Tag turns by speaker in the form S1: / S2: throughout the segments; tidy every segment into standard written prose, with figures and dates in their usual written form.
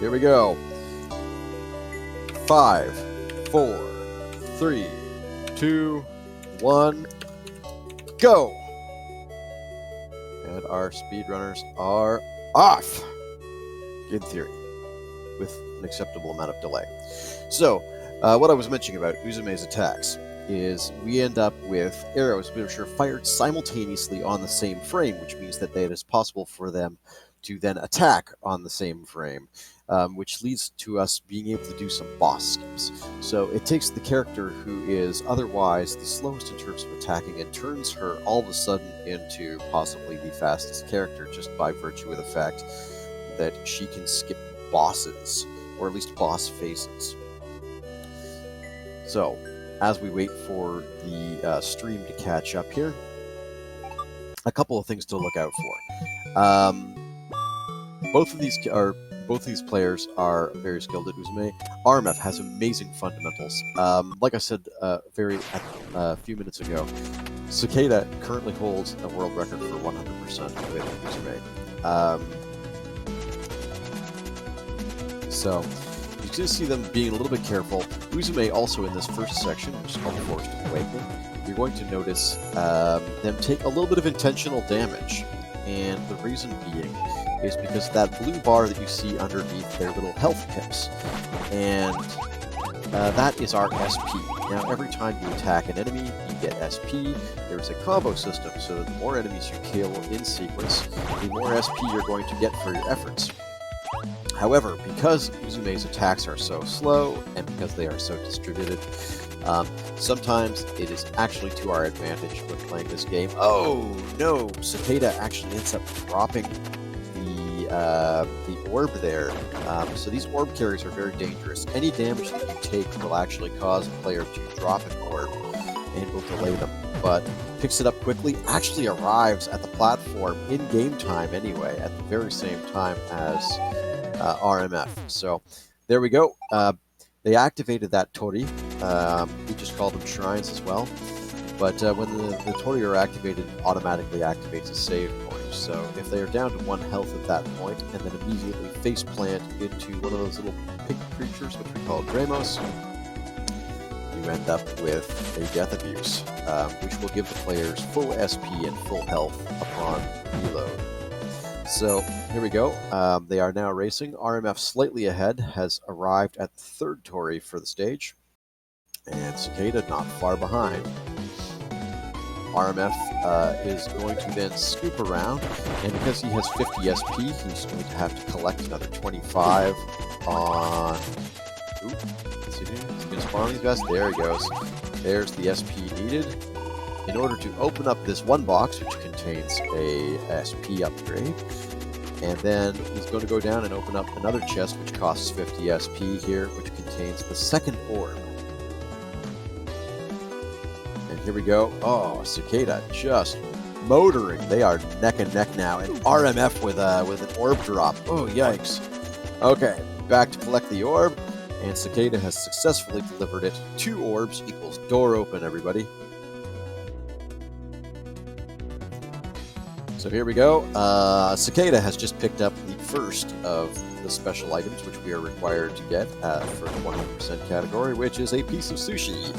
S1: here we go. 5, 4, 3, 2, 1, go! And our speedrunners are off! In theory, with an acceptable amount of delay. So, what I was mentioning about Uzume's attacks is we end up with arrows which are fired simultaneously on the same frame, which means that it is possible for them to then attack on the same frame, which leads to us being able to do some boss skips. So it takes the character who is otherwise the slowest in terms of attacking and turns her all of a sudden into possibly the fastest character just by virtue of the fact that she can skip bosses, or at least boss phases. So, as we wait for the stream to catch up here, a couple of things to look out for. Both of these players are very skilled at Uzume. RMF has amazing fundamentals. Like I said a few minutes ago, Cicada currently holds a world record for 100% with Uzume. So, you can see them being a little bit careful. Uzume also in this first section, which is called Forced Awakening, you're going to notice them take a little bit of intentional damage. And the reason being is because that blue bar that you see underneath their little health pips. And that is our SP. Now, every time you attack an enemy, you get SP. There's a combo system, so that the more enemies you kill in sequence, the more SP you're going to get for your efforts. However, because Uzume's attacks are so slow, and because they are so distributed, sometimes it is actually to our advantage when playing this game. Oh no! Cicada actually ends up dropping the orb there. So these orb carriers are very dangerous. Any damage that you take will actually cause a player to drop an orb and will delay them. But picks it up quickly, actually arrives at the platform in game time anyway, at the very same time as RMF. So there we go. They activated that Tori. We just call them shrines as well. But when the Tori are activated, it automatically activates a save point. So if they are down to 1 health at that point, and then immediately face plant into one of those little pink creatures, which we call Dramos, you end up with a death abuse, which will give the players full SP and full health upon reload. So here we go. They are now racing. RMF slightly ahead has arrived at the 3rd Tori for the stage, and Cicada not far behind. RMF is going to then scoop around, and because he has 50 SP, he's going to have to collect another 25 on... Ooh, what's he doing? He's been spawning his best. There he goes. There's the SP needed in order to open up this one box, which contains a SP upgrade. And then he's going to go down and open up another chest, which costs 50 SP here, which contains the 2nd orb. And here we go. Oh, Cicada just motoring. They are neck and neck now. And RMF with an orb drop. Oh, yikes. Okay, back to collect the orb. And Cicada has successfully delivered it. 2 orbs equals door open, everybody. So here we go. Cicada has just picked up the first of the special items which we are required to get for the 100% category, which is a piece of sushi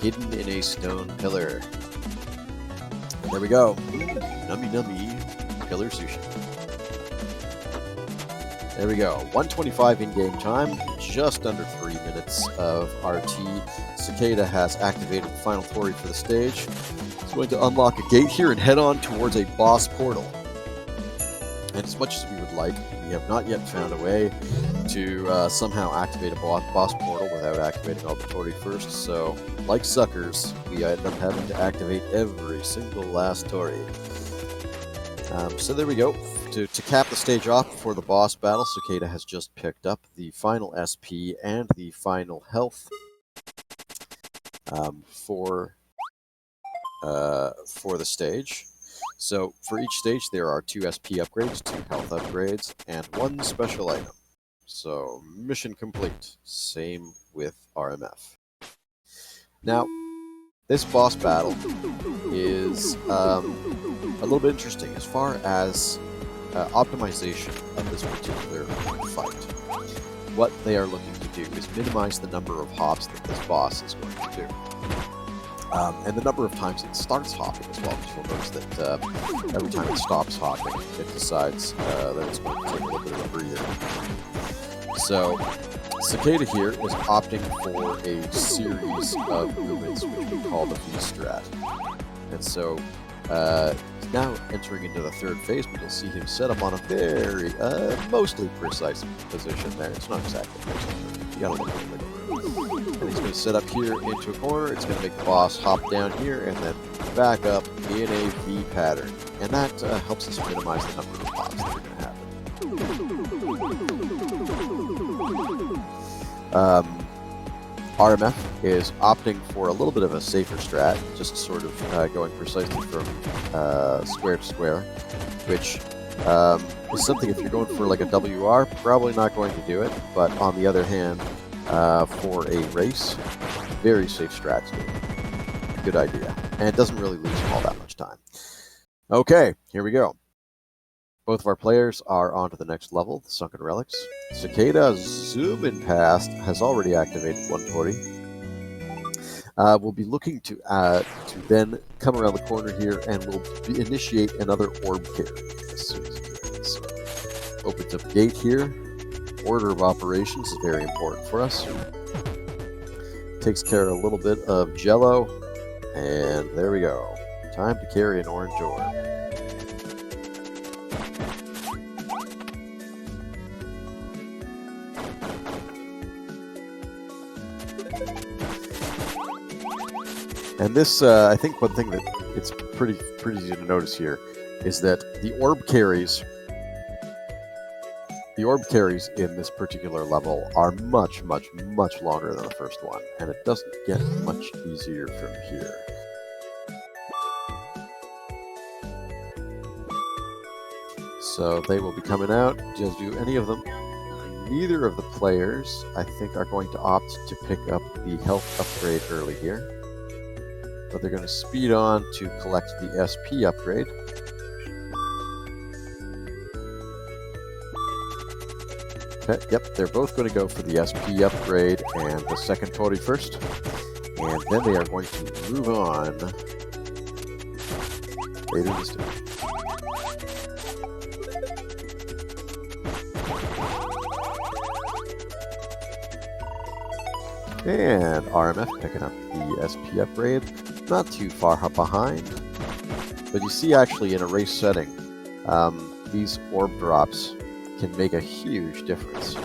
S1: hidden in a stone pillar. And there we go. Nummy nummy pillar sushi. There we go. 125 in-game time, just under 3 minutes of RT. Cicada has activated the final Tori for the stage. He's going to unlock a gate here and head on towards a boss portal. And as much as we would like, we have not yet found a way to somehow activate a boss portal without activating all the Tori first. So, like suckers, we end up having to activate every single last Tori. So there we go. To cap the stage off before the boss battle, Cicada has just picked up the final SP and the final health for the stage. So for each stage there are 2 SP upgrades, 2 health upgrades, and 1 special item. So mission complete. Same with RMF. Now, this boss battle is a little bit interesting as far as optimization of this particular fight. What they are looking to do is minimize the number of hops that this boss is going to do. And the number of times it starts hopping as well, because you'll notice that every time it stops hopping, it decides that it's going to take a little bit of a breather. So, Cicada here is opting for a series of movements which we call the V-strat. And so, he's now entering into the third phase, but you'll see him set up on a very, mostly precise position there. It's not exactly precise. You gotta look at it. And he's going to set up here into a corner. It's going to make the boss hop down here and then back up in a V pattern. And that helps us minimize the number of hops that are going to happen. RMF is opting for a little bit of a safer strat, just sort of going precisely from square to square, which is something if you're going for like a WR, probably not going to do it, but on the other hand, for a race, very safe strat. Good idea. And it doesn't really lose all that much time. Okay, here we go. Both of our players are on to the next level, the Sunken Relics. Cicada, zooming past, has already activated one Tori. We'll be looking to then come around the corner here, and we'll initiate another orb carry as soon as we can. So, opens up the gate here. Order of operations is very important for us. Takes care of a little bit of jello, and there we go. Time to carry an orange orb. And this, I think one thing that it's pretty easy to notice here is that the orb carries in this particular level are much longer than the first one, and it doesn't get much easier from here. So they will be coming out. Just do any of them. Neither of the players, I think, are going to opt to pick up the health upgrade early here, but they're going to speed on to collect the SP upgrade. Okay, yep, they're both going to go for the SP upgrade and the second Tori first, and then they are going to move on later this day. And RMF picking up the SP upgrade, not too far behind, but you see actually in a race setting, these orb drops can make a huge difference.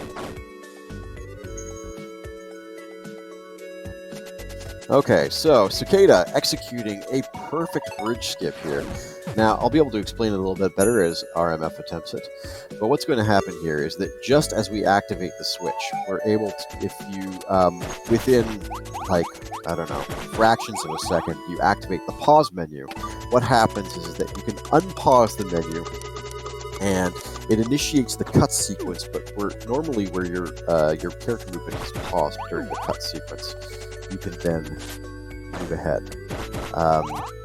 S1: Okay, so Cicada executing a perfect bridge skip here. Now, I'll be able to explain it a little bit better as RMF attempts it, but what's going to happen here is that just as we activate the switch, we're able to, if you, within, like, I don't know, fractions of a second, you activate the pause menu, what happens is that you can unpause the menu, and it initiates the cut sequence, but normally where your character movement is paused during the cut sequence, you can then move ahead.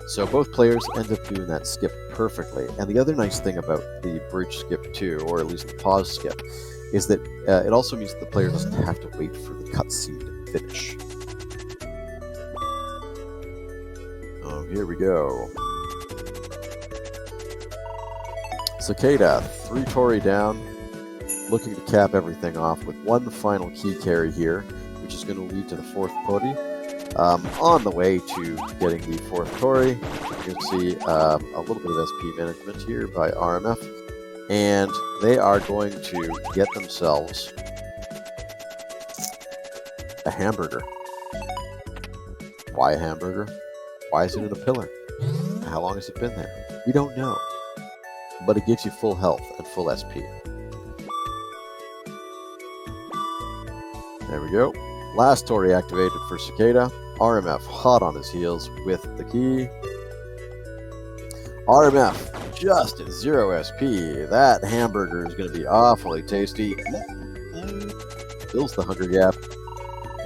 S1: So both players end up doing that skip perfectly. And the other nice thing about the bridge skip too, or at least the pause skip, is that it also means that the player doesn't have to wait for the cutscene to finish. Oh, here we go. Cicada, 3 Tori down, looking to cap everything off with one final key carry here, which is going to lead to the 4th Tori. On the way to getting the 4th Tori, you can see a little bit of SP management here by RMF, and they are going to get themselves a hamburger. Why a hamburger? Why is it in a pillar? How long has it been there? We don't know, but it gives you full health and full SP. There we go. Last Tori activated for Cicada. RMF hot on his heels with the key. RMF just at 0 SP. That hamburger is going to be awfully tasty. Fills the hunger gap.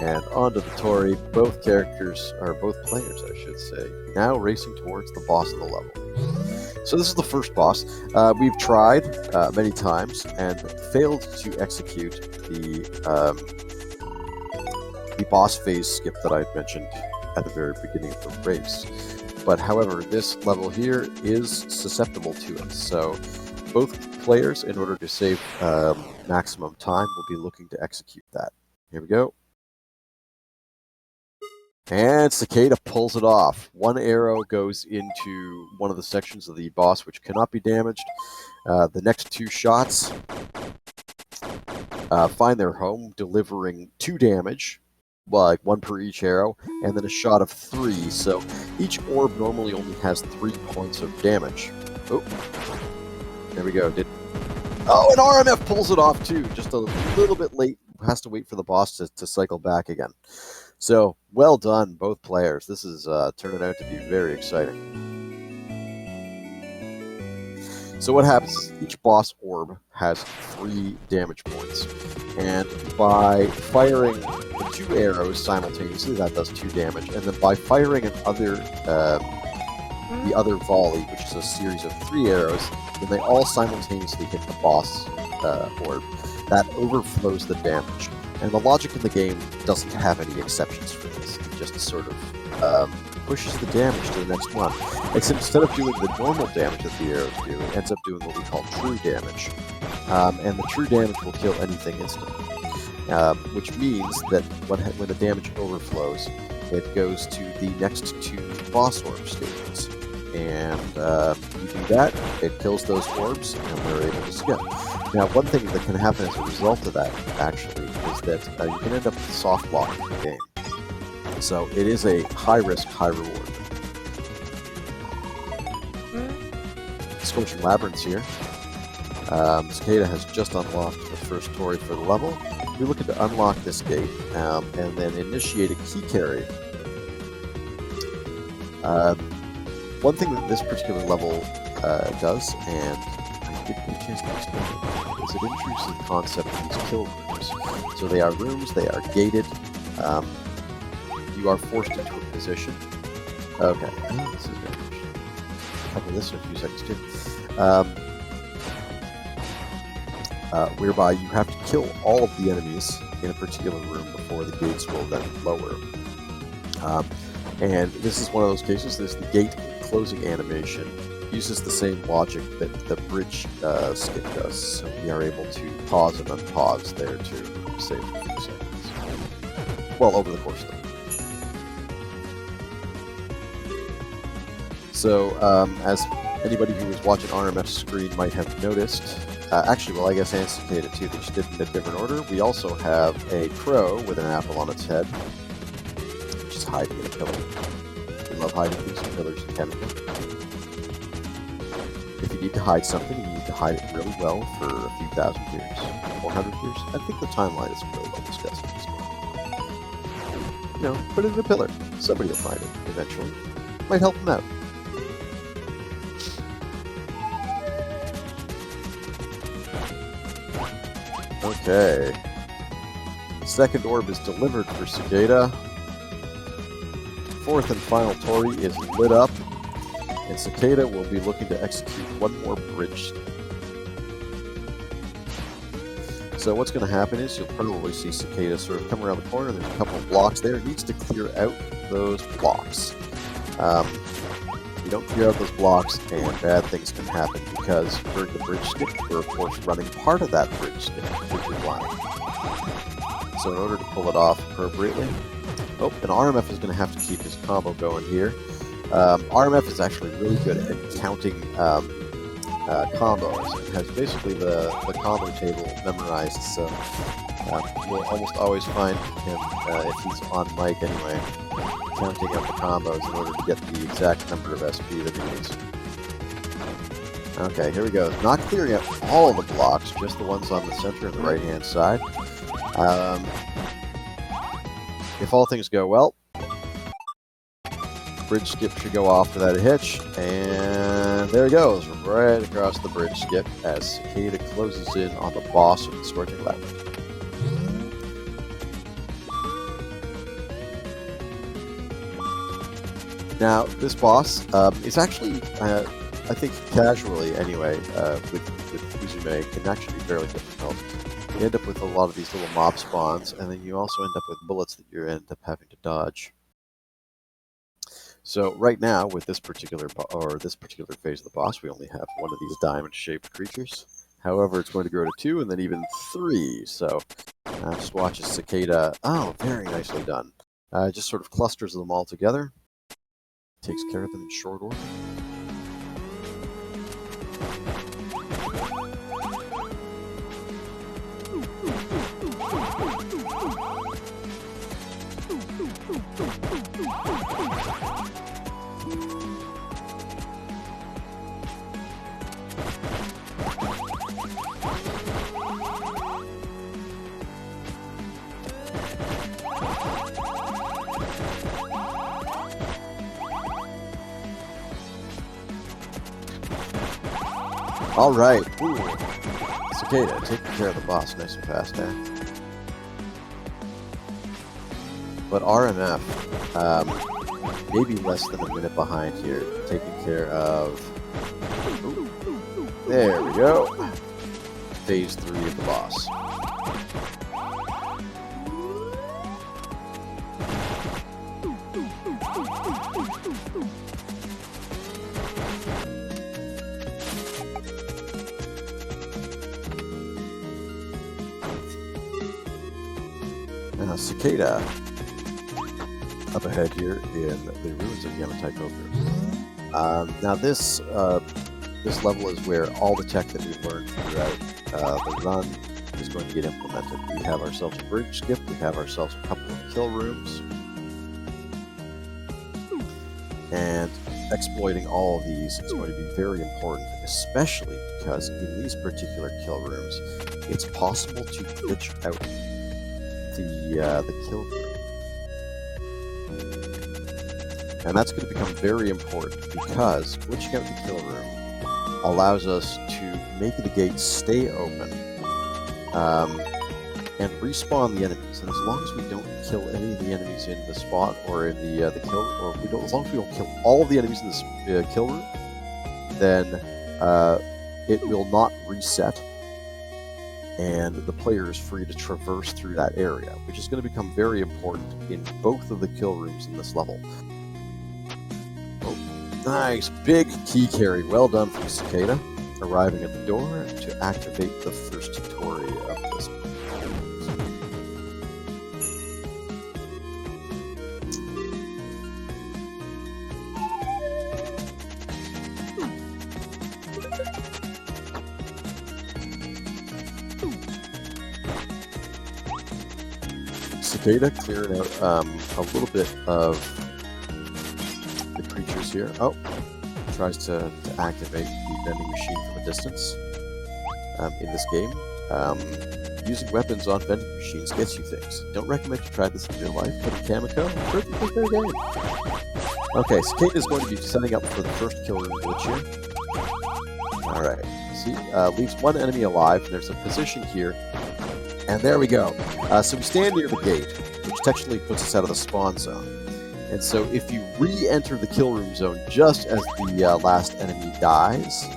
S1: And onto the Tori. Both characters, or both players I should say, now racing towards the boss of the level. So this is the first boss. We've tried many times and failed to execute the boss phase skip that I mentioned at the very beginning of the race. But however, this level here is susceptible to it. So both players, in order to save maximum time, will be looking to execute that. Here we go. And Cicada pulls it off. One arrow goes into one of the sections of the boss which cannot be damaged. The next two shots find their home, delivering 2 damage, like 1 per each arrow, and then a shot of 3. So each orb normally only has 3 points of damage. Oh, there we go. Oh, and RMF pulls it off too, just a little bit late. Has to wait for the boss to cycle back again. So, well done, both players. This is turning out to be very exciting. So what happens is each boss orb has 3 damage points. And by firing the 2 arrows simultaneously, that does 2 damage. And then by firing the other volley, which is a series of 3 arrows, then they all simultaneously hit the boss orb. That overflows the damage. And the logic in the game doesn't have any exceptions for this. It just sort of pushes the damage to the next one. Except instead of doing the normal damage that the arrows do, it ends up doing what we call true damage. And the true damage will kill anything instantly. Which means that when the damage overflows, it goes to the next 2 boss orb stages. And you do that, it kills those orbs, and they're able to skip. Now, one thing that can happen as a result of that, actually, is that you can end up with soft blocking the game. So it is a high risk, high reward. Scorching Labyrinths here. Cicada has just unlocked the first Torii for the level. We're looking to unlock this gate and then initiate a key carry. One thing that this particular level does, and I didn't get a chance to explain it, is it introduces the concept of these kill rooms. So they are rooms, they are gated. You are forced into a position. Okay, this is good. I'll cover this in a few seconds too. Whereby you have to kill all of the enemies in a particular room before the gates will then lower. And this is one of those cases. There's the gate closing animation. Uses the same logic that the bridge skip does. So we are able to pause and unpause there to save a few seconds. Well, over the course of the game. So, as anybody who was watching RMF's screen might have noticed, actually, well, I guess and Cicada too, they just did it in a different order. We also have a crow with an apple on its head, which is hiding in a pillar. We love hiding things in pillars in Kamiko. If you need to hide something, you need to hide it really well for a few thousand years. 400 years? I think the timeline is really well discussed in this game. You know, put it in a pillar. Somebody will find it eventually. Might help them out. Okay. Second orb is delivered for Cicada. Fourth and final Torii is lit up, and Cicada will be looking to execute one more bridge. So what's going to happen is you'll probably see Cicada sort of come around the corner. There's a couple of blocks there. It needs to clear out those blocks. You don't clear out those blocks, and bad things can happen, because during the bridge skip, we're of course running part of that bridge skip, which is blind. So in order to pull it off appropriately, and RMF is going to have to keep his combo going here. RMF is actually really good at counting combos. It has basically the combo table memorized, so you'll almost always find him, if he's on mic anyway, counting up the combos in order to get the exact number of SP that he needs. Okay, here we go. Not clearing out all of the blocks, just the ones on the center and the right-hand side. If all things go well, bridge skip should go off without a hitch, and there he goes, right across the bridge skip as Cicada closes in on the boss of the Scorching Labyrinth. Now, this boss is actually I think casually, anyway, with Uzume, can actually be fairly difficult. You end up with a lot of these little mob spawns, and then you also end up with bullets that you end up having to dodge. So right now, with this particular phase of the boss, we only have one of these diamond-shaped creatures. However, it's going to grow to 2 and then even 3. So just watch as Cicada. Oh, very nicely done. Just sort of clusters them all together. Takes care of them in short order. All right. Ooh. Cicada, taking care of the boss nice and fast, eh? But RMF, maybe less than a minute behind here, taking care of... Ooh. There we go. Phase 3 of the boss. Now, Cicada up ahead here in the ruins of Yamatai Koku. Now this level is where all the tech that we've learned throughout the run is going to get implemented. We have ourselves a bridge skip, we have ourselves a couple of kill rooms, and exploiting all of these is going to be very important, especially because in these particular kill rooms, it's possible to glitch out the kill room. And that's going to become very important because glitching out the kill room allows us to make the gates stay open and respawn the enemies. And as long as we don't kill any of the enemies in the spot or in the kill, or we don't, as long as we don't kill all of the enemies in this kill room, then it will not reset, and the player is free to traverse through that area, which is going to become very important in both of the kill rooms in this level. Oh, nice, big key carry, well done from Cicada, arriving at the door to activate the first Tori of this. Cicada clearing out a little bit of the creatures here. Oh, tries to activate the vending machine from a distance. In this game, using weapons on vending machines gets you things. Don't recommend you try this in real life, but in Kamiko, perfectly fair game. Okay, Cicada is going to be setting up for the first kill room glitch here. Alright, see, leaves one enemy alive, and there's a position here. And there we go. So we stand near the gate, which technically puts us out of the spawn zone. And so if you re-enter the kill room zone just as the last enemy dies,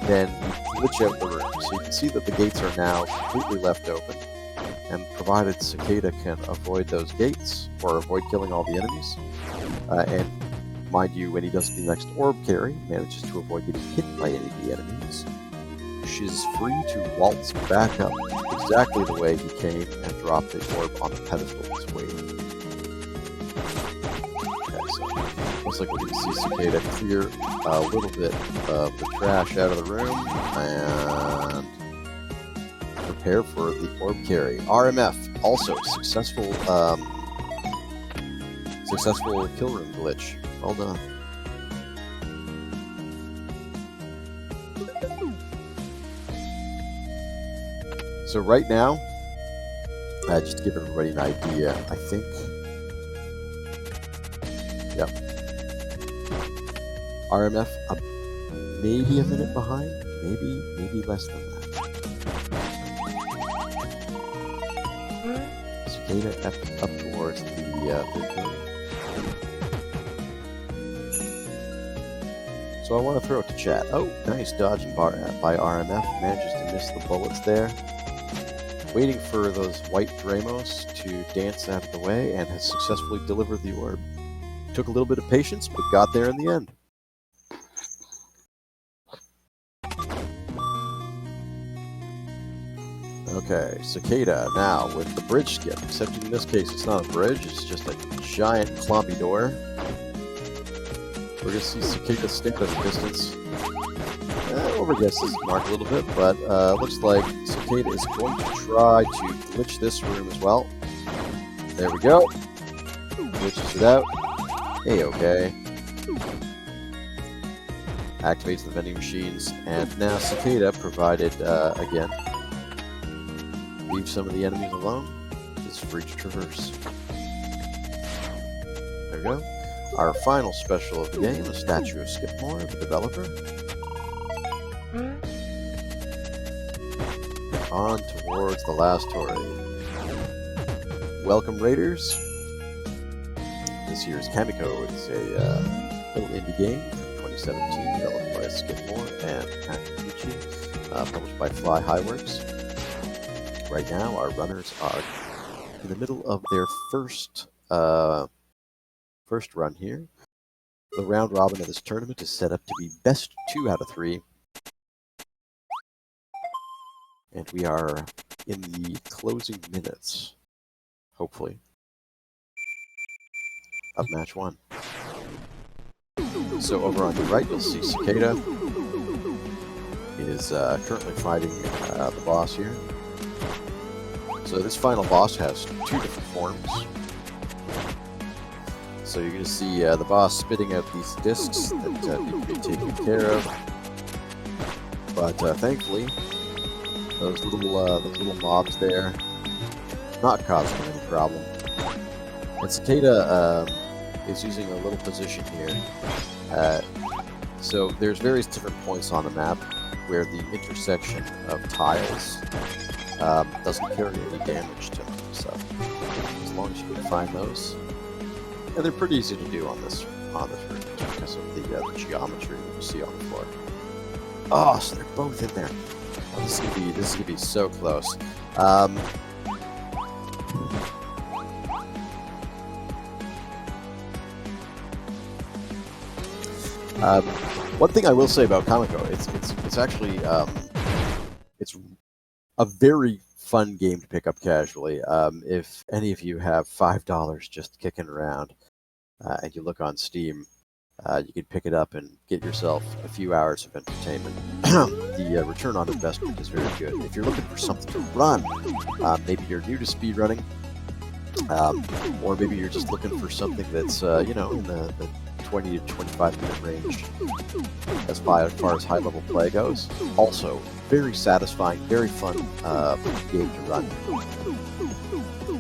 S1: then you glitch out the room. So you can see that the gates are now completely left open. And provided Cicada can avoid those gates, or avoid killing all the enemies, and mind you, when he does the next orb carry, manages to avoid getting hit by any of the enemies, she's free to waltz back up exactly the way he came and drop the orb on the pedestal that's waiting. Okay, so looks like we can see Cicada clear a little bit of the trash out of the room and prepare for the orb carry. RMF, also successful kill room glitch. Well done. So right now, just to give everybody an idea, I think, yep, RMF maybe a minute behind, maybe less than that. Cicada up towards the So I want to throw it to chat. Oh, nice dodging by RMF. Manages to miss the bullets there. Waiting for those white Dramos to dance out of the way, and has successfully delivered the orb. Took a little bit of patience, but got there in the end. Okay, Cicada now with the bridge skip, except in this case it's not a bridge, it's just a giant clompy door. We're going to see Cicada stand at a distance. Overguess this mark a little bit, but looks like Cicada is going to try to glitch this room as well. There we go. Glitches it out. A-okay. Activates the vending machines, and now Cicada, provided, again, leave some of the enemies alone, is free to traverse. There we go. Our final special of the game, a statue of Skipmore, the developer. And on towards the last story. Welcome, Raiders. This here's Kamiko. It's a little indie game from 2017, developed by Skipmore and Kamiko, published by Fly Highworks. Right now, our runners are in the middle of their first run here. The round robin of this tournament is set up to be best 2 out of 3. And we are in the closing minutes, hopefully, of match 1. So over on the right, you'll see Cicada is currently fighting the boss here. So this final boss has 2 different forms. So you're going to see the boss spitting out these discs that need to be taken care of. But thankfully, those little mobs there not causing any problem. And Cicada is using a little position here. So there's various different points on the map where the intersection of tiles doesn't carry any damage to them. So as long as you can find those, and they're pretty easy to do on this route because of the geometry that you see on the floor. Oh, so they're both in there. Oh, this is gonna be so close. One thing I will say about Kamiko, it's actually it's a very fun game to pick up casually. If any of you have $5 just kicking around, and you look on Steam, you can pick it up and get yourself a few hours of entertainment. The return on investment is very good. If you're looking for something to run, maybe you're new to speedrunning, or maybe you're just looking for something that's in the 20 to 25 minute range as far as high level play goes. Also, very satisfying, very fun game to run.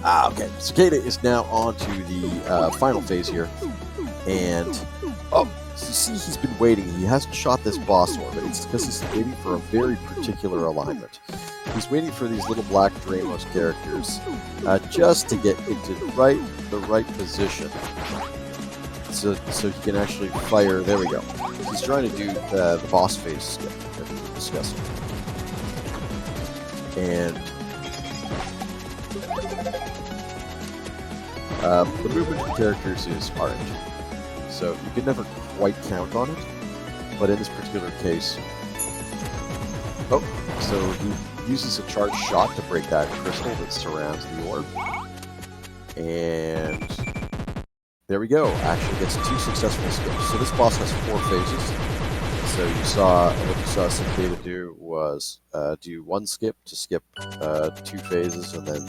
S1: Okay, Cicada is now on to the final phase here, and you see he's been waiting. He hasn't shot this boss orb, but it's because he's waiting for a very particular alignment. He's waiting for these little black Dramos characters just to get into the right position, so he can actually fire. There we go. He's trying to do the boss phase skip that we were discussing, and the movement of characters is RNG, so you can never quite count on it, but in this particular case, so he uses a charged shot to break that crystal that surrounds the orb, and there we go, actually gets 2 successful skips. So this boss has 4 phases. So what you saw Cicada do was do 1 skip to skip 2 phases, and then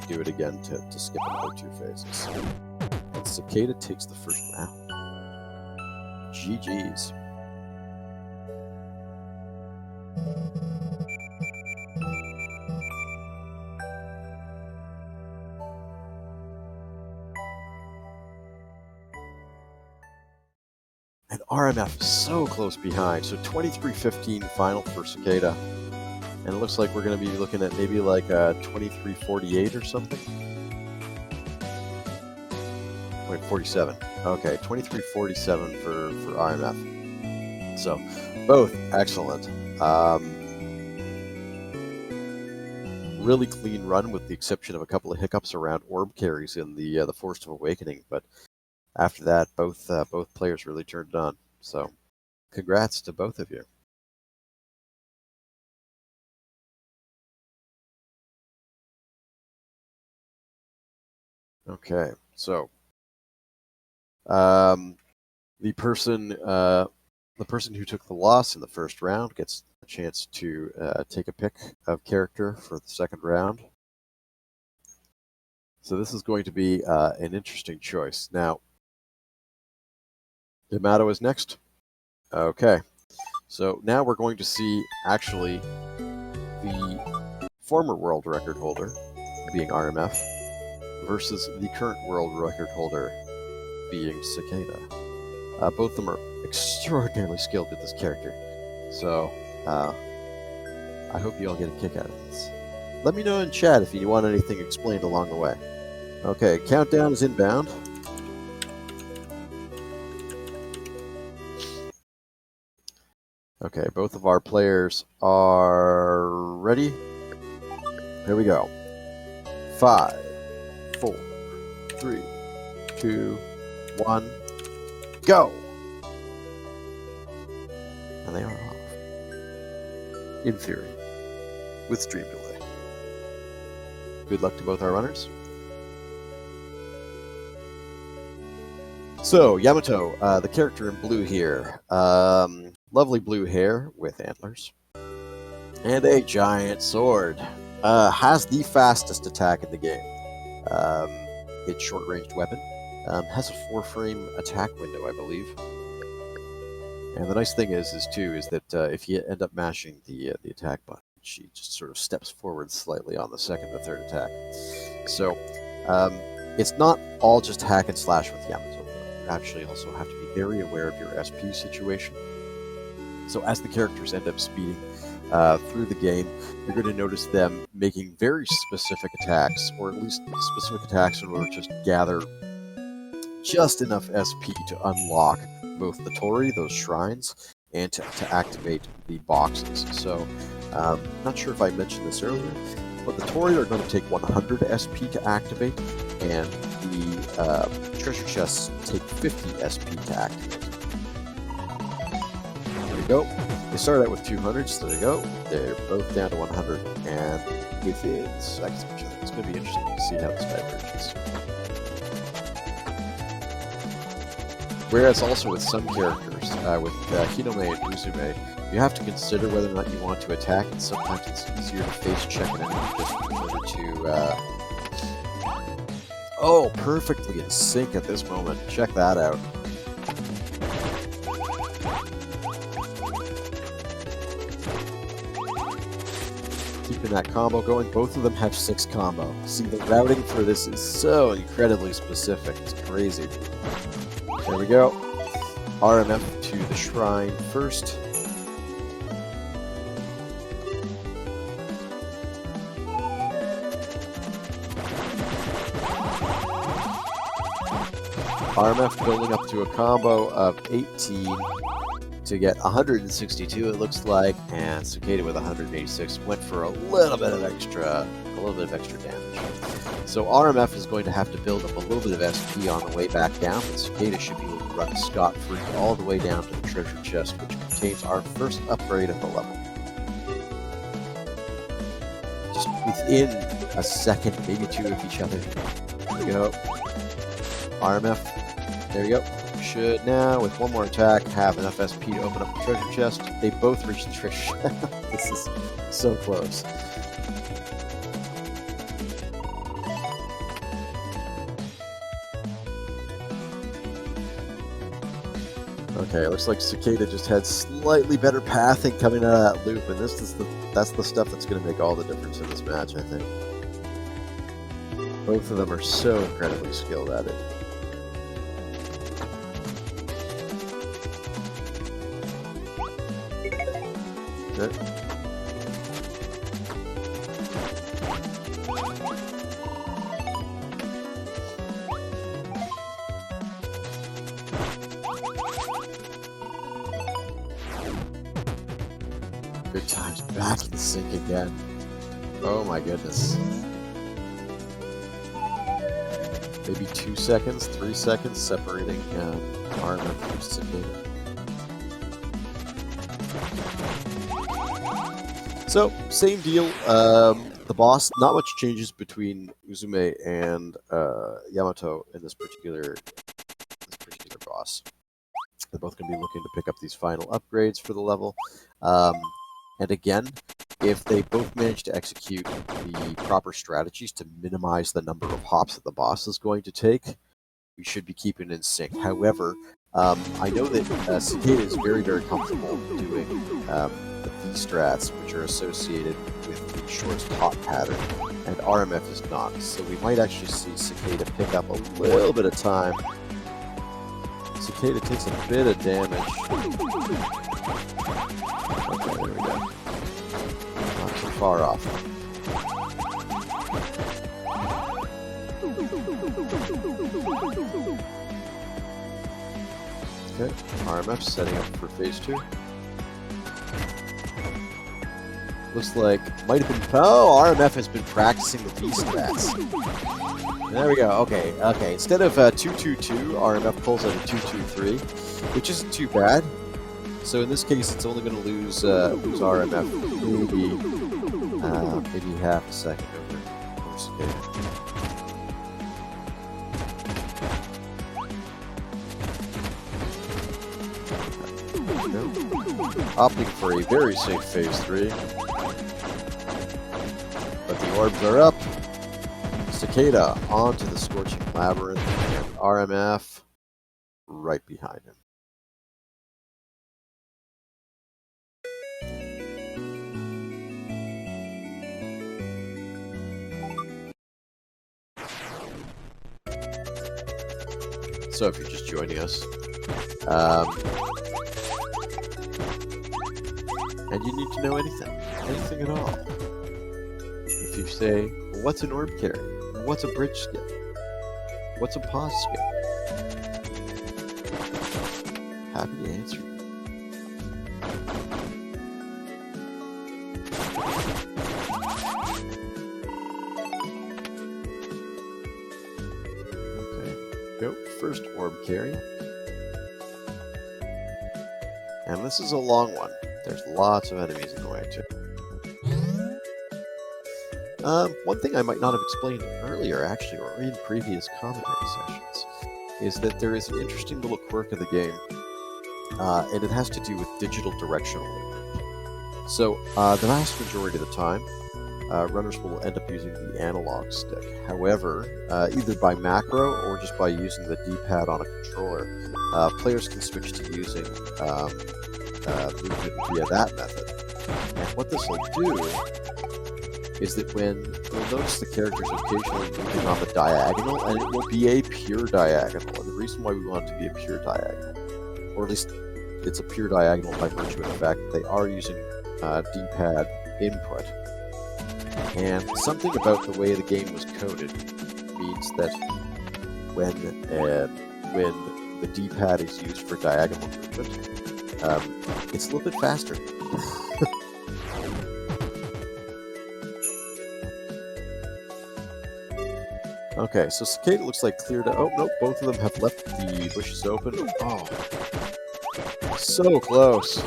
S1: do it again to skip another 2 phases. And Cicada takes the first round. GG's. And RMF is so close behind, so 23-15 final for Cicada. And it looks like we're going to be looking at maybe like 23-48 or something. Wait, 47. Okay, 23-47 for RMF. So, both excellent. Really clean run, with the exception of a couple of hiccups around orb carries in the Forest of Awakening. But after that, both players really turned it on. So, congrats to both of you. Okay, so the person who took the loss in the first round gets a chance to take a pick of character for the second round. So this is going to be an interesting choice. Now, Yamato is next. Okay, so now we're going to see actually the former world record holder, being RMF, versus the current world record holder, being Cicada. Both of them are extraordinarily skilled with this character, so I hope you all get a kick out of this. Let me know in chat if you want anything explained along the way. Okay, countdown is inbound. Okay, both of our players are ready. Here we go. 5, 4, 3, 2, 1, go! And they are off. In theory. With stream delay. Good luck to both our runners. So, Yamato, the character in blue here. Lovely blue hair with antlers. And a giant sword. Has the fastest attack in the game. It's short-ranged weapon. Has a 4-frame attack window, I believe. And the nice thing is that if you end up mashing the attack button, she just sort of steps forward slightly on the second or third attack. So, it's not all just hack and slash with Yamato. You actually also have to be very aware of your SP situation. So as the characters end up speeding through the game, you're going to notice them making very specific attacks, or at least specific attacks in order to just gather just enough SP to unlock both the Tori, those shrines, and to activate the boxes. So, not sure if I mentioned this earlier, but the Tori are going to take 100 SP to activate, and the treasure chests take 50 SP to activate. There we go. They start out with 200, so there you go. They're both down to 100, and within seconds of each other. It's going to be interesting to see how this diverges. Whereas also with some characters, with Hinome and Uzume, you have to consider whether or not you want to attack, and sometimes it's easier to face check an enemy just in order to... Oh, perfectly in sync at this moment. Check that out. Keeping that combo going. Both of them have 6 combo. See, the routing for this is so incredibly specific. It's crazy. There we go. RMF to the shrine first. RMF building up to a combo of 18 to get 162, it looks like, and Cicada with 186 went for a little bit of extra damage. So RMF is going to have to build up a little bit of SP on the way back down, but Cicada should be able to run scot-free all the way down to the treasure chest, which contains our first upgrade of the level. Just within a second, maybe 2 of each other. There we go. RMF, there you go. Should now, with one more attack, have enough SP to open up the treasure chest. They both reach the treasure chest. This is so close. Okay, looks like Cicada just had slightly better pathing coming out of that loop, and that's the stuff that's going to make all the difference in this match, I think. Both of them are so incredibly skilled at it. Good. Big time's back in sync again. Oh my goodness. Maybe 2 seconds, 3 seconds separating RMF from Cicada. So, same deal. The boss, not much changes between Uzume and Yamato in this particular boss. They're both going to be looking to pick up these final upgrades for the level. And again, if they both manage to execute the proper strategies to minimize the number of hops that the boss is going to take, we should be keeping in sync. However, I know that Cicada is very, very comfortable doing the V-strats, which are associated with the shortest hop pattern, and RMF is not. So we might actually see Cicada pick up a little bit of time. Cicada takes a bit of damage. Okay, there we go. Not too far off. Okay, RMF setting up for phase 2. Looks like might have been. Oh, RMF has been practicing the V-strats. There we go. Okay, okay. Instead of 2-2-2, RMF pulls out a 2-2-3, which isn't too bad. So in this case, it's only going to lose RMF maybe half a second over Cicada. Opting for a very safe phase 3. But the orbs are up. Cicada onto the Scorching Labyrinth, and RMF right behind him. So if you're just joining us, and you need to know anything at all. If you say, well, what's an orb carry? What's a bridge skip? What's a pause skip? Happy to answer you. Okay, go first orb carry. And this is a long one. There's lots of enemies in the way too. One thing I might not have explained earlier, actually, or in previous commentary sessions, is that there is an interesting little quirk of the game, and it has to do with digital directional movement. So, the vast majority of the time, runners will end up using the analog stick. However, either by macro or just by using the D-pad on a controller, players can switch to using movement via that method. And what this will do is that you'll notice the characters occasionally moving on the diagonal, and it will be a pure diagonal. And the reason why we want it to be a pure diagonal, or at least it's a pure diagonal by virtue of the fact that they are using D-pad input. And something about the way the game was coded means that when the D-pad is used for diagonal movement, it's a little bit faster. Okay, so Cicada looks like cleared out. Oh, nope, both of them have left the bushes open. Oh, so close.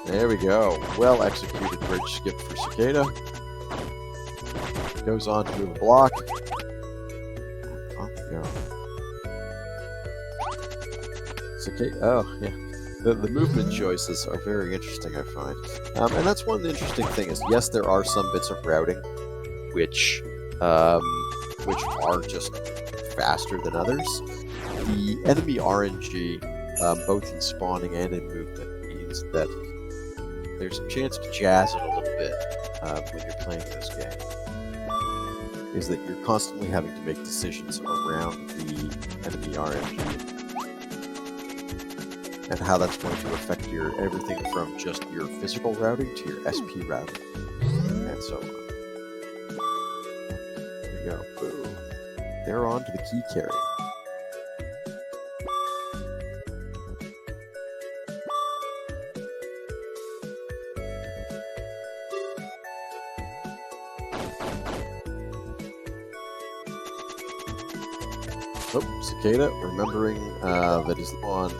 S1: There we go. Well executed bridge skip for Cicada. Goes on to move a block. On we go. Cicada. Oh, yeah. The movement choices are very interesting, I find. And that's one interesting thing is, yes, there are some bits of routing which are just faster than others. The enemy RNG, both in spawning and in movement, means that there's a chance to jazz it a little bit when you're playing this game. Is that you're constantly having to make decisions around the enemy RNG. And how that's going to affect your everything from just your physical routing to your SP routing, and so on. There we go. Boom. they're on to the key carry. Oh, Cicada, remembering that he's on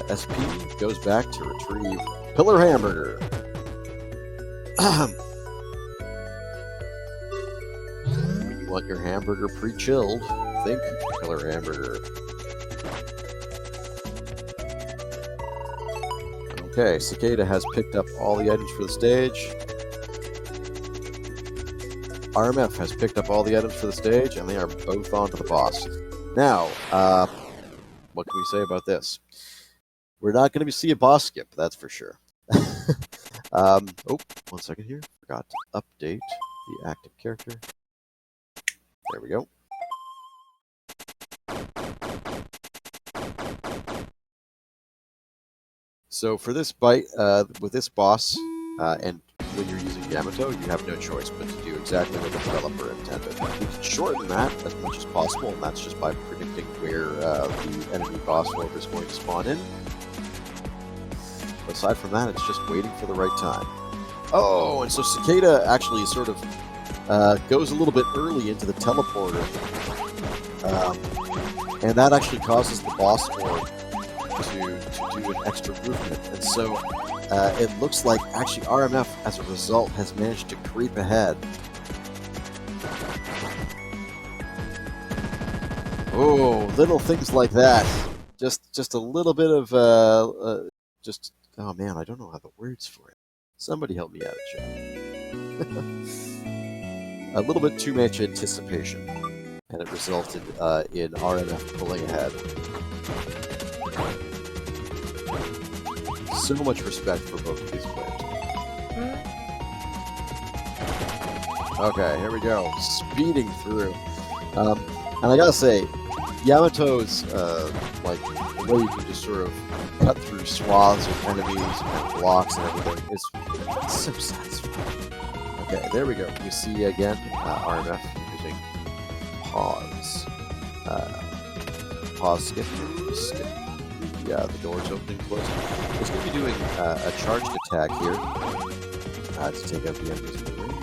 S1: SP, goes back to retrieve Pillar Hamburger. When you want your hamburger pre-chilled, think Pillar Hamburger. Okay, Cicada has picked up all the items for the stage. RMF has picked up all the items for the stage, and they are both on to the boss. Now, what can we say about this? We're not going to see a boss skip, that's for sure. Oh, 1 second here. Forgot to update the active character. There we go. So for this bite, with this boss, and when you're using Yamato, you have no choice but to do exactly what the developer intended. You can shorten that as much as possible, and that's just by predicting where the enemy boss orb is going to spawn in. But aside from that, it's just waiting for the right time. Oh, and so Cicada actually sort of goes a little bit early into the teleporter, and that actually causes the boss orb to do an extra movement. And so it looks like actually RMF, as a result, has managed to creep ahead. Oh, little things like that. Just a little bit of oh man, I don't know how the words for it. Somebody help me out, chat. A little bit too much anticipation, and it resulted in RMF pulling ahead. So much respect for both of these players. Okay, here we go. Speeding through. And I gotta say, Yamato's, like, the way you can just sort of cut through swaths of enemies and blocks and everything is so satisfying. Okay, there we go. You see again, RMF using pause. Pause skip. Skip. Yeah, the door's opening, closing. It's going to be doing a charged attack here to take out the enemies in the room.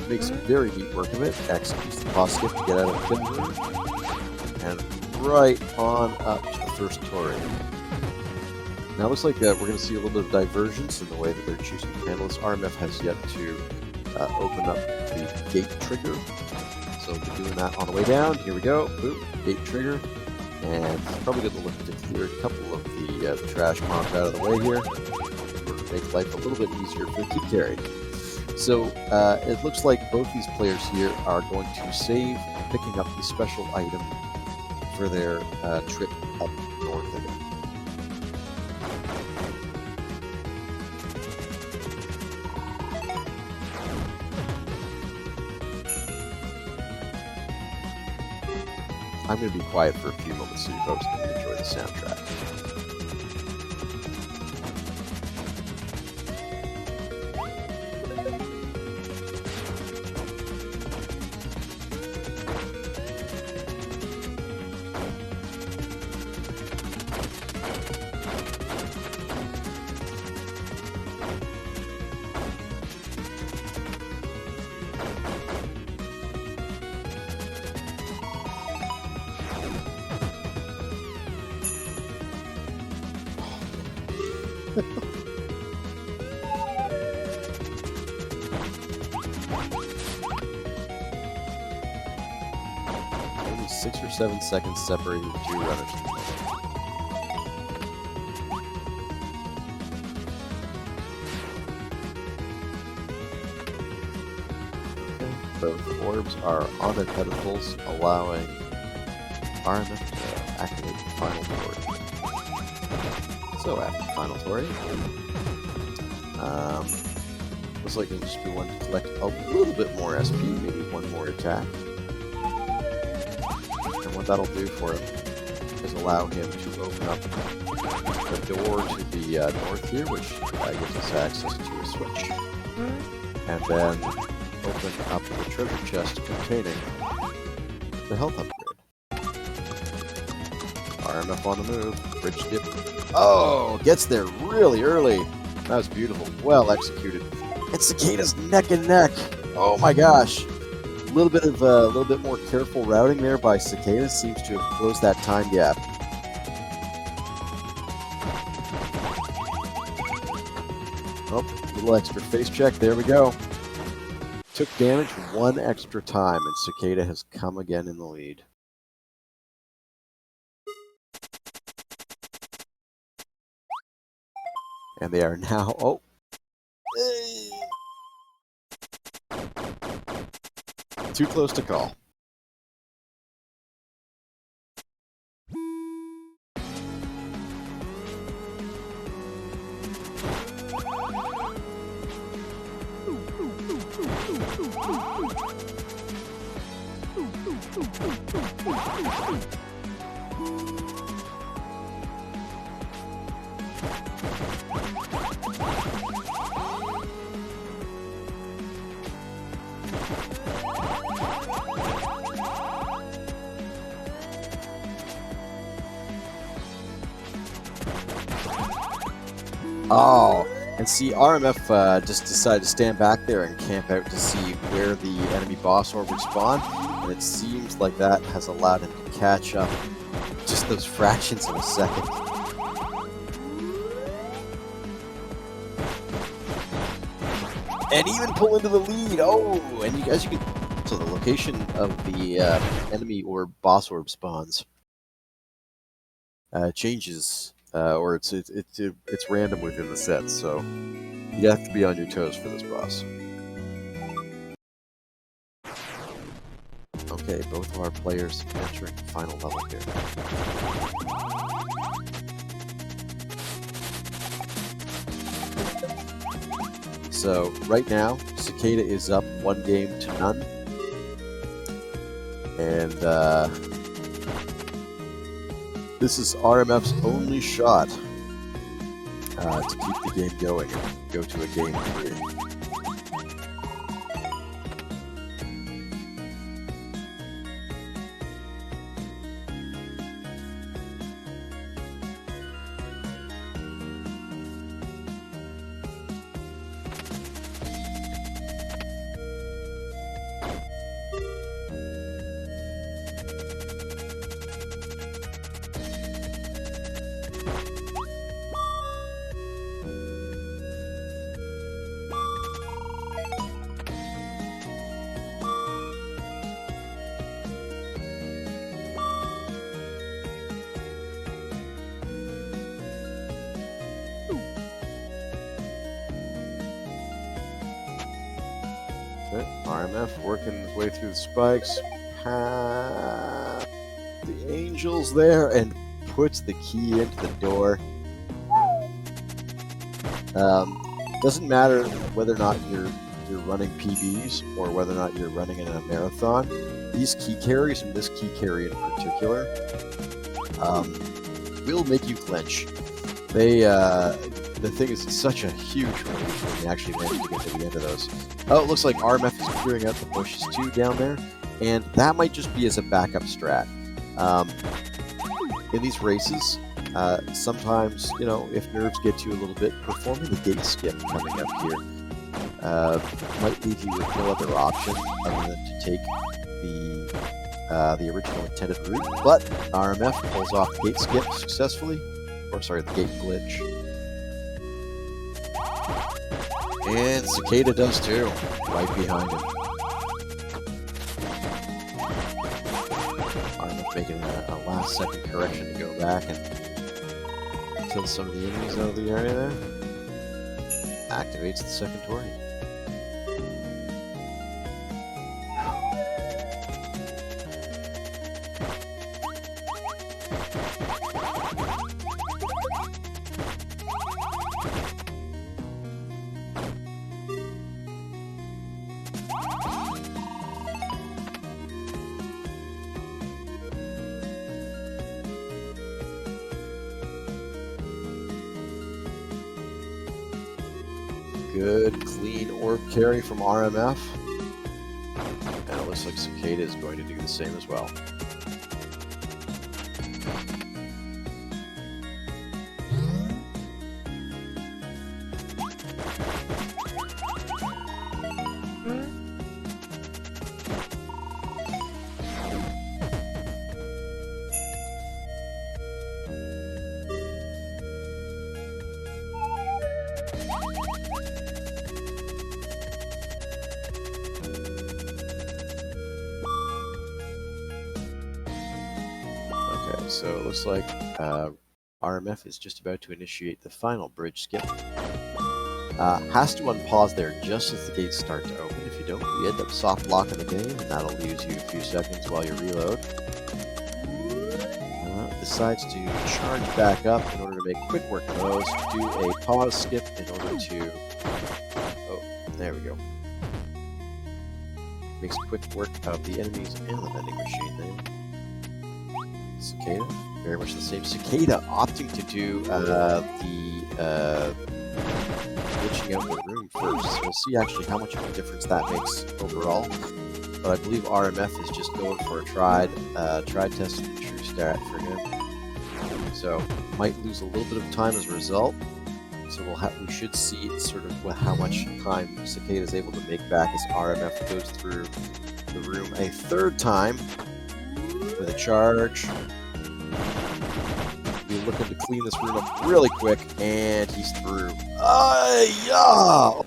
S1: Makes very neat work of it. Executes the pause skip to get out of the pin room. And right on up to the first Torii. Now it looks like we're going to see a little bit of divergence in the way that they're choosing to handle this. RMF has yet to open up the gate trigger. So we're doing that on the way down. Here we go. Boop. Gate trigger. And probably going to look to clear a couple of the trash mobs out of the way here, to make life a little bit easier for the key carry. So it looks like both these players here are going to save picking up the special item for their trip up north again. I'm going to be quiet for a few moments so you folks can enjoy the soundtrack. Only 6 or 7 seconds separating the two runners. Okay. Both orbs are on their pedestals, allowing RMF to activate the final Torii. So after the final Torii, looks like it'll just be one to collect a little bit more SP, maybe one more attack. And what that'll do for him is allow him to open up the door to the north here, which gives us access to a switch. And then open up the treasure chest containing the health upgrade. RMF on the move. Bridge skip. Oh, gets there really early. That was beautiful. Well executed. And Cicada's neck and neck. Oh my gosh. A little bit more careful routing there by Cicada seems to have closed that time gap. Oh, a little extra face check. There we go. Took damage one extra time, and Cicada has come again in the lead. And they are now... Oh! Too close to call. Oh, and see, RMF just decided to stand back there and camp out to see where the enemy boss orb would spawn, and it seems like that has allowed him to catch up just those fractions of a second. And even pull into the lead. Oh, and as you can, so the location of the enemy orb, boss orb spawns changes. Or it's random within the set, so you have to be on your toes for this boss. Okay, both of our players entering the final level here. So right now, Cicada is up 1-0 and this is RMF's only shot to keep the game going and go to a game 3. RMF working his way through the spikes, past the angels there, and puts the key into the door. Doesn't matter whether or not you're running PBs or whether or not you're running in a marathon. These key carries, and this key carry in particular, will make you clinch. The thing is, it's such a huge relief when you actually manage to get to the end of those. Oh, it looks like RMF is clearing out the bushes too down there, and that might just be as a backup strat. In these races, sometimes, you know, if nerves get to you a little bit, performing the gate skip coming up here might leave you with no other option other than to take the original intended route. But RMF pulls off the gate skip successfully, or sorry, the gate glitch. And Cicada does too, right behind him. RMF making a last second correction to go back and kill some of the enemies out of the area there. Activates the second Tori. Good, clean orb carry from RMF. And it looks like Cicada is going to do the same as well. Okay, so it looks like RMF is just about to initiate the final bridge skip. Has to unpause there just as the gates start to open. If you don't, you end up soft locking the game, and that'll lose you a few seconds while you reload. Decides to charge back up in order to make quick work of those. Do a pause skip in order to... Oh, there we go. Makes quick work of the enemies and the vending machine there. Cicada, very much the same. Cicada opting to do glitching out the room first. So we'll see actually how much of a difference that makes overall. But I believe RMF is just going for a tried test and true strat for him. So might lose a little bit of time as a result. So we should see sort of how much time Cicada is able to make back as RMF goes through the room a third time with a charge. We're looking to clean this room up really quick, and he's through. Yeah!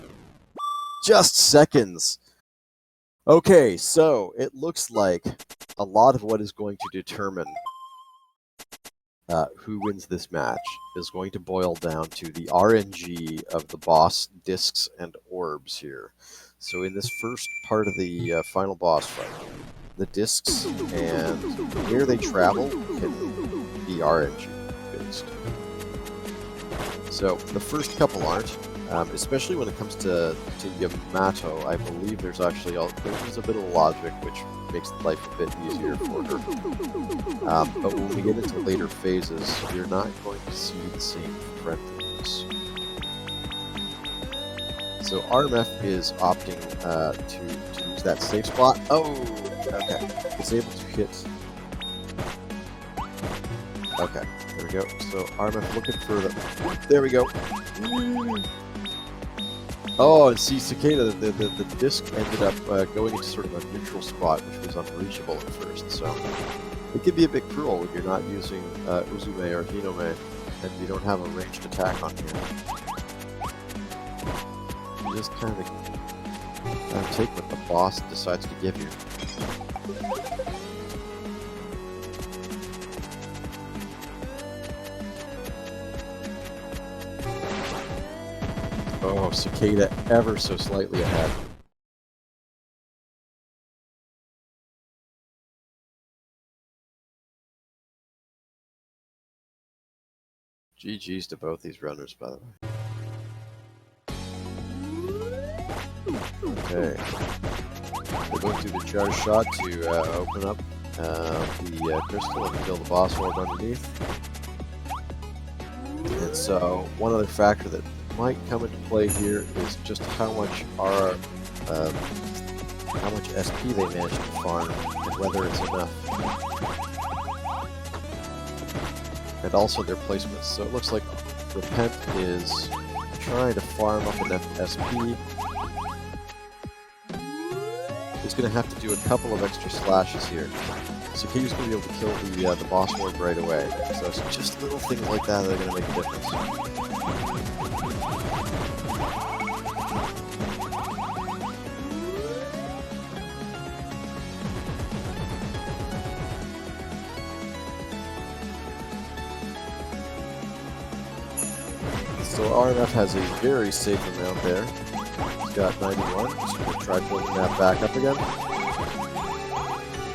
S1: Just seconds. Okay, so it looks like a lot of what is going to determine who wins this match is going to boil down to the RNG of the boss discs and orbs here. So in this first part of the final boss fight, the discs and where they travel can be RNG based. So the first couple aren't, especially when it comes to Yamato. I believe there's actually there's a bit of logic which makes life a bit easier for her. But when we get into later phases, you're not going to see the same friendliness. So RMF is opting to use that safe spot. Oh, okay. It's able to hit. Okay, there we go. So RMF looking for the. There we go. Oh, and see, Cicada, the disc ended up going into sort of a neutral spot, which was unreachable at first. So it can be a bit cruel when you're not using Uzume or Hinome, and you don't have a ranged attack on here. You just kind of take what the boss decides to give you. Oh, Cicada ever so slightly ahead. GG's to both these runners, by the way. Okay. They're going through the charge shot to open up the crystal and kill the boss orb underneath. And so, one other factor that might come into play here is just how much SP they manage to farm and whether it's enough. And also their placements. So it looks like Repent is trying to farm up enough SP. He's going to have to do a couple of extra slashes here. So King's going to be able to kill the boss orb right away. So it's just little things like that that are going to make a difference. So RMF has a very safe amount there. He's got 91, so we'll try building that back up again.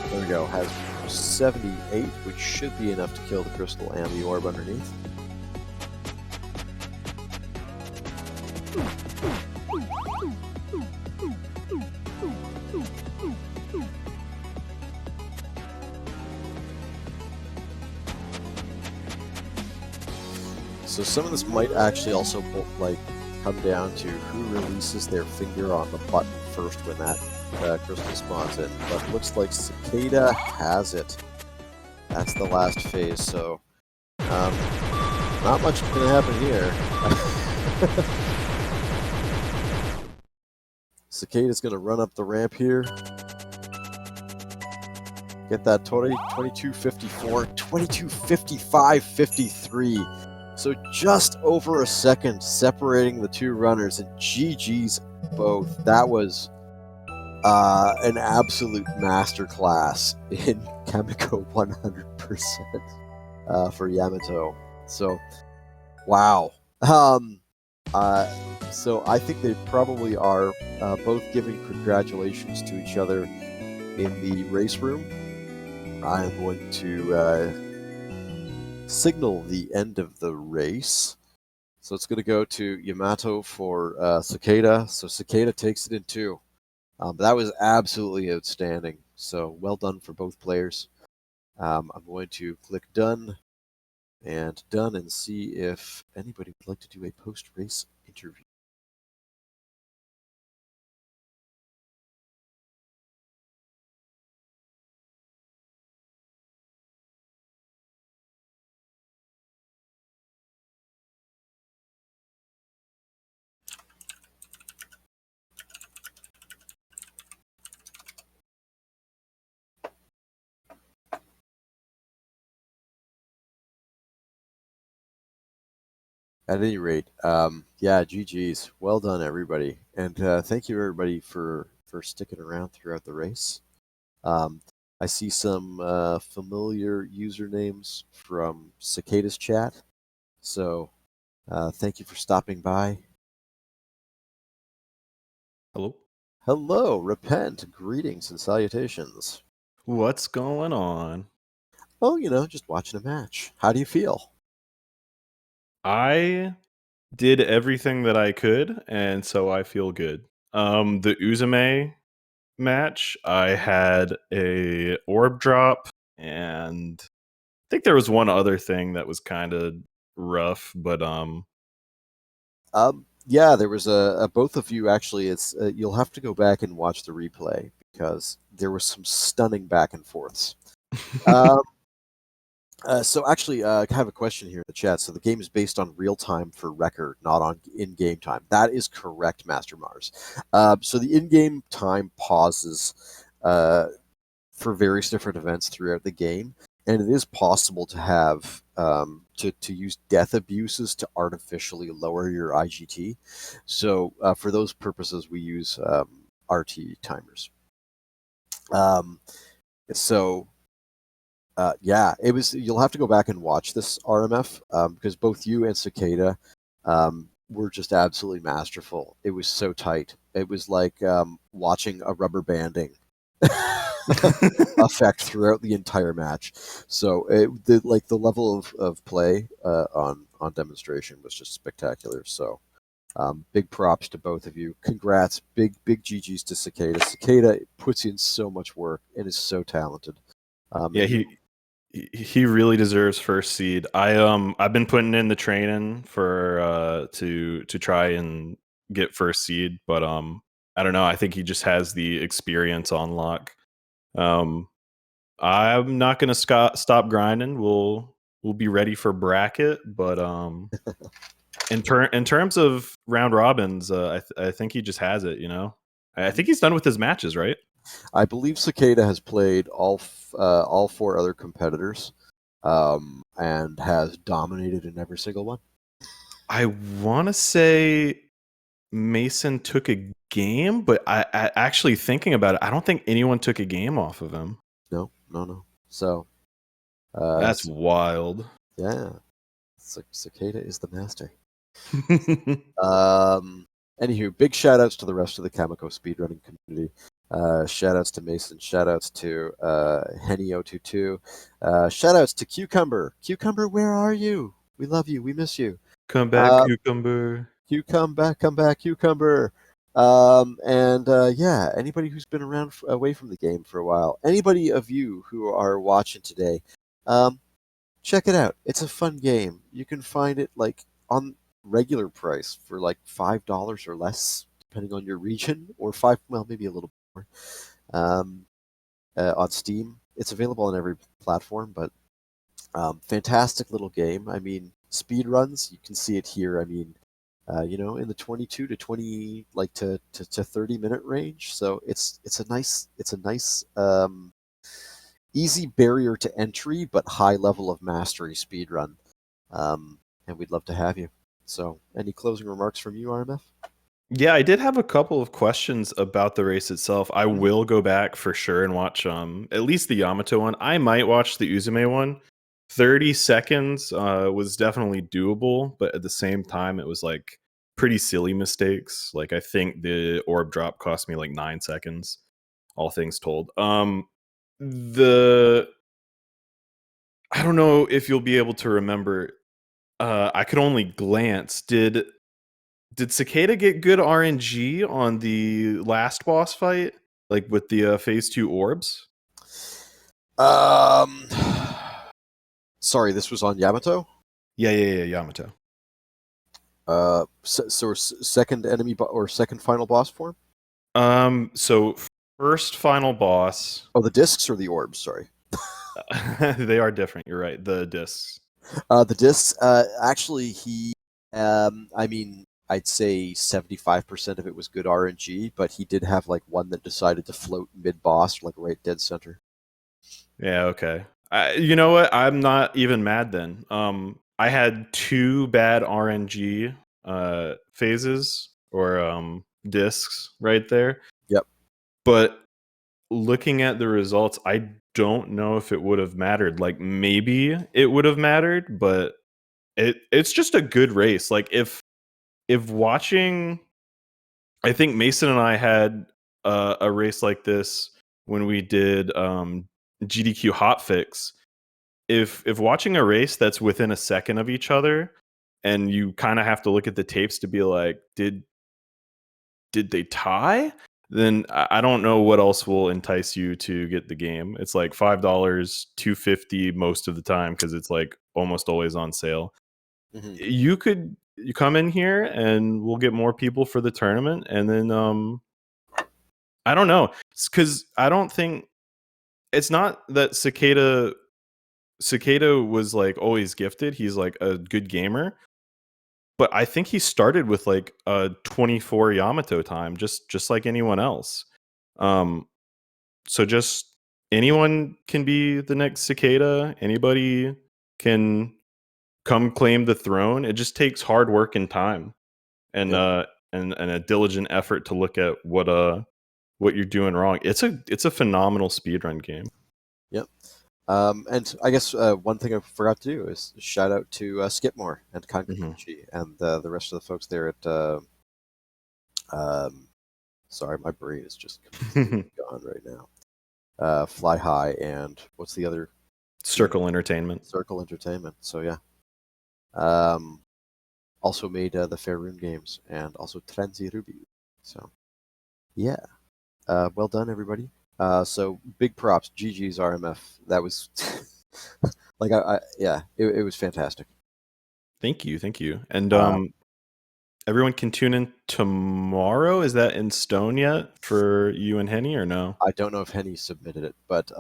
S1: There we go, has 78, which should be enough to kill the crystal and the orb underneath. So some of this might actually also come down to who releases their finger on the button first when that crystal spawns in. But it looks like Cicada has it. That's the last phase, so not much is going to happen here. Cicada's going to run up the ramp here. Get that 2254, 2255, 53. So just over a second separating the two runners, and GG's both. That was an absolute masterclass in Kamiko 100% for Yamato. So, wow. So I think they probably are both giving congratulations to each other in the race room. I am going to signal the end of the race. So it's going to go to Yamato for Cicada. So Cicada takes it in 2. That was absolutely outstanding. So well done for both players. I'm going to click done and see if anybody would like to do a post-race interview. At any rate, yeah, GG's. Well done, everybody. And thank you, everybody, for sticking around throughout the race. I see some familiar usernames from Cicada's chat. So thank you for stopping by.
S2: Hello.
S1: Hello, Repent. Greetings and salutations.
S2: What's going on?
S1: Oh, just watching a match. How do you feel?
S2: I did everything that I could, and so I feel good. The Uzume match, I had a orb drop, and I think there was one other thing that was kind of rough, but
S1: Yeah, there was both of you actually. It's you'll have to go back and watch the replay because there was some stunning back and forths. So actually, I have a question here in the chat. So the game is based on real time for record, not on in-game time. That is correct, Master Mars. So the in-game time pauses for various different events throughout the game, and it is possible to have to use death abuses to artificially lower your IGT. So for those purposes, we use RT timers. So yeah, it was. You'll have to go back and watch this RMF because both you and Cicada were just absolutely masterful. It was so tight. It was like watching a rubber banding effect throughout the entire match. So the level of play on demonstration was just spectacular. So big props to both of you. Congrats. Big GGs to Cicada. Cicada puts in so much work and is so talented.
S2: yeah, he really deserves first seed. I've been putting in the training for to try and get first seed, but I don't know. I think he just has the experience on lock. I'm not gonna stop grinding. We'll be ready for bracket, but in terms of round robins, I think he just has it. I think he's done with his matches, right?
S1: I believe Cicada has played all 4 other competitors and has dominated in every single one.
S2: I want to say Mason took a game, but I actually thinking about it, I don't think anyone took a game off of him.
S1: No. So
S2: That's wild.
S1: Yeah, Cicada is the master. Anywho, big shout outs to the rest of the Kamiko speedrunning community. Shout outs to Mason. Shout outs to Henny022. Shout outs to Cucumber. Cucumber, where are you? We love you. We miss you.
S2: Come back, Cucumber.
S1: Come back, Cucumber. Yeah, anybody who's been around away from the game for a while, anybody of you who are watching today, check it out. It's a fun game. You can find it like on regular price for like $5 or less, depending on your region, or maybe a little more. On Steam, it's available on every platform, but fantastic little game. I mean, speed runs, you can see it here. I mean, in the 22 to 20, like to 30-minute range. So it's a nice easy barrier to entry, but high level of mastery speedrun. and we'd love to have you. So, any closing remarks from you, RMF?
S2: Yeah, I did have a couple of questions about the race itself. I
S1: Mhm.
S2: will go back for sure and watch at least the Yamato one. I might watch the Uzume one. 30 seconds was definitely doable, but at the same time it was like pretty silly mistakes. Like I think the orb drop cost me like 9 seconds, all things told. The I don't know if you'll be able to remember. I could only glance. Did Cicada get good RNG on the last boss fight, like with the phase 2 orbs?
S1: Um, sorry, this was on Yamato.
S2: Yeah, Yamato.
S1: Second enemy or second final boss form.
S2: So first final boss,
S1: Oh, the discs or the orbs? Sorry.
S2: they are different. You're right. The discs.
S1: The discs. Actually, he. I mean, I'd say 75% of it was good RNG, but he did have like one that decided to float mid boss, like right dead center.
S2: Yeah, okay. You know what? I'm not even mad then. I had 2 bad RNG phases or discs right there,
S1: Yep.
S2: but looking at the results, I don't know if it would have mattered. Like maybe it would have mattered, but it's just a good race. Like if watching, I think Mason and I had a race like this when we did GDQ Hotfix. If watching a race that's within a second of each other, and you kind of have to look at the tapes to be like, did they tie? Then I don't know what else will entice you to get the game. It's like $5, $2.50 most of the time because it's like almost always on sale.
S1: Hmm.
S2: You come in here and we'll get more people for the tournament, and then I don't know, because I don't think it's not that Cicada was like always gifted. He's like a good gamer, but I think he started with like a 24 Yamato time, just like anyone else. Um, so just anyone can be the next Cicada. Anybody can come claim the throne. It just takes hard work and time, and
S1: Yep.
S2: and a diligent effort to look at what you're doing wrong. It's a phenomenal speedrun game.
S1: Yep. And I guess one thing I forgot to do is shout out to Skipmore and
S2: Mhm.
S1: Kangakuchi and the rest of the folks there at. Um, sorry, my brain is just completely gone right now. Fly High and what's the other team?
S2: Circle Entertainment.
S1: Circle Entertainment. So yeah. Um, also made the Faerun games and also Trenzi Ruby. So yeah. Well done, everybody. So big props, GG's RMF. That was like yeah, it was fantastic.
S2: Thank you. And
S1: Uh,
S2: everyone can tune in tomorrow. Is that in stone yet for you and Henny or no?
S1: I don't know if Henny submitted it, but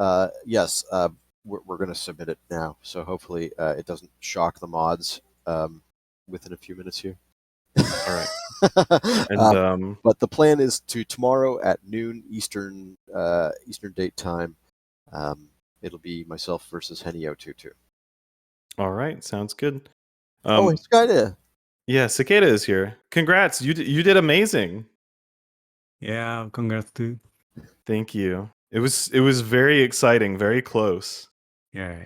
S1: yes, we're going to submit it now. So hopefully it doesn't shock the mods within a few minutes here.
S2: All right. And
S1: um, but the plan is to tomorrow at noon Eastern date time. Um, it'll be myself versus Henny 022.
S2: all right, sounds good.
S1: Oh, it's Skyda.
S2: Yeah, Cicada is here. Congrats. You did amazing.
S3: Yeah, congrats too.
S2: Thank you. It was very exciting, very close.
S3: Yeah.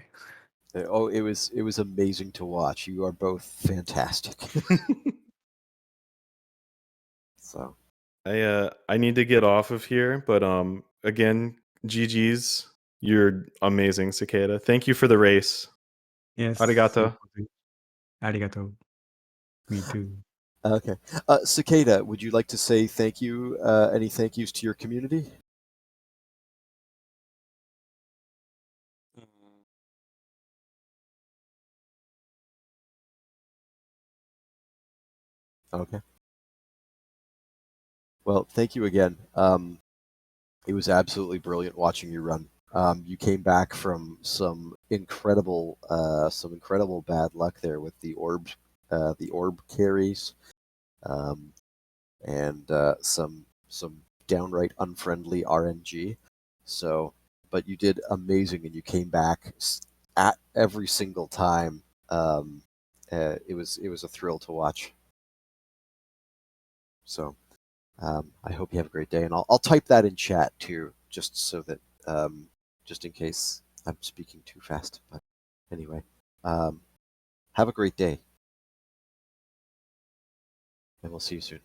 S1: Oh, it was amazing to watch. You are both fantastic. So
S2: I need to get off of here, but again, GG's. You're amazing, Cicada. Thank you for the race.
S3: Yes.
S2: Arigato.
S3: Arigato. Me too.
S1: okay, Cicada, would you like to say thank you? Any thank yous to your community? Okay. Well, thank you again. It was absolutely brilliant watching you run. You came back from some incredible bad luck there with the orb carries, um, and some downright unfriendly RNG. So, but you did amazing, and you came back at every single time. it was a thrill to watch. So I hope you have a great day, and I'll type that in chat too, just so that just in case I'm speaking too fast. But anyway, have a great day, and we'll see you soon.